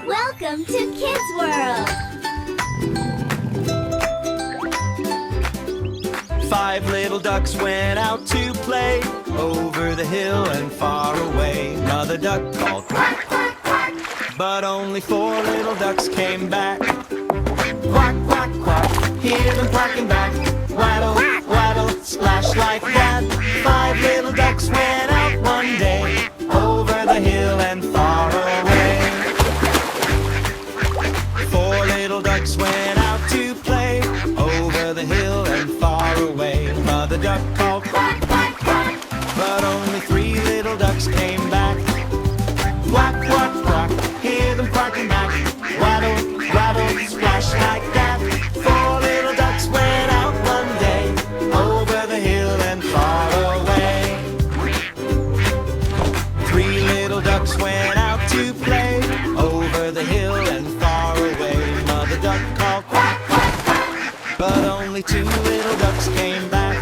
Welcome to Kids World! 5 little ducks went out to play over the hill and far away. Mother duck called quack, quack, quack, but only 4 little ducks came back. Quack, quack, quack, hear them quacking back. Waddle, waddle, splash like that. 5 little ducks went out one day over the hill and far away. 4 little ducks went out to play over the hill and far away. Mother duck called quack, quack, quack, but only 3 little ducks came back. Quack, quack, quack, hear them quacking back. Waddle, waddle, splash like that. 4 little ducks went out one day over the hill and far away. 3 little ducks went out to play over the hill and far away. Mother duck called quack, quack, quack, but only 2 little ducks came back.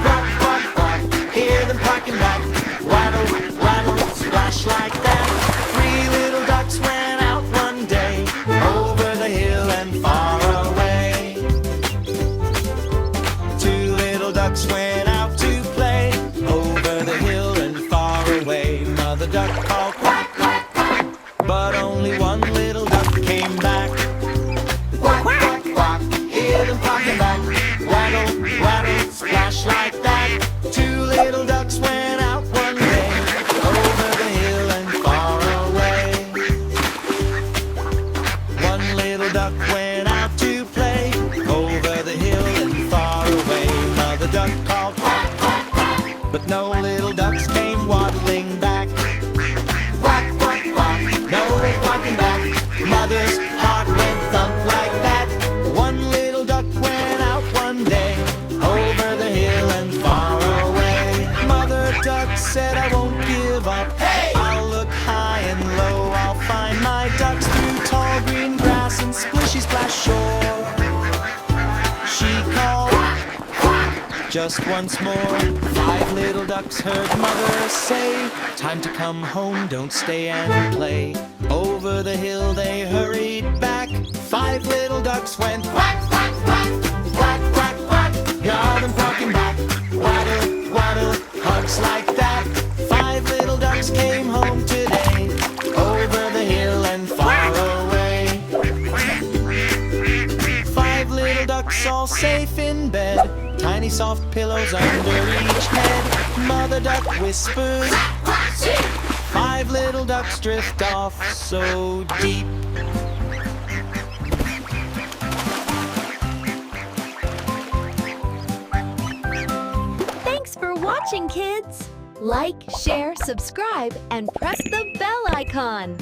Quack, quack, quack, hear them quacking back. Waddle, waddle, splash like that. 3 little ducks went out one day over the hill and far away. 2 little ducks went out to play over the hill and far away. Mother duck called quack, quack, quack, but only 1 little duck came back. Quack, quack, quack, hear them quacking back. Waddle, waddle, splash like that. 2 little ducks went out one day over the hill and far away. 1 little duck went out to play over the hill and far away. Mother duck called quack, quack, quack, but no little ducks came waddling back. Quack, quack, quack, no quacking back. Mother's heart went thump like that. 1 little duck went out one day over the hill and far away. Mother duck said, I won't give up. Hey! I'll look high and low. I'll find my ducks through tall green grass and splishy splash shore. She called just once more. 5 little ducks heard mother say, time to come home, don't stay and play. Over the hill they hurried back. 5 little ducks went quack, quack, quack, quack, quack, quack. Hear them quacking back. Waddle, waddle, hugs like that. 5 little ducks came home today over the hill and far away. 5 little ducks all safe in bed. Tiny soft pillows under each head. Mother duck whispers, 5 little ducks drift off so deep. Thanks for watching, kids! Like, share, subscribe, and press the bell icon.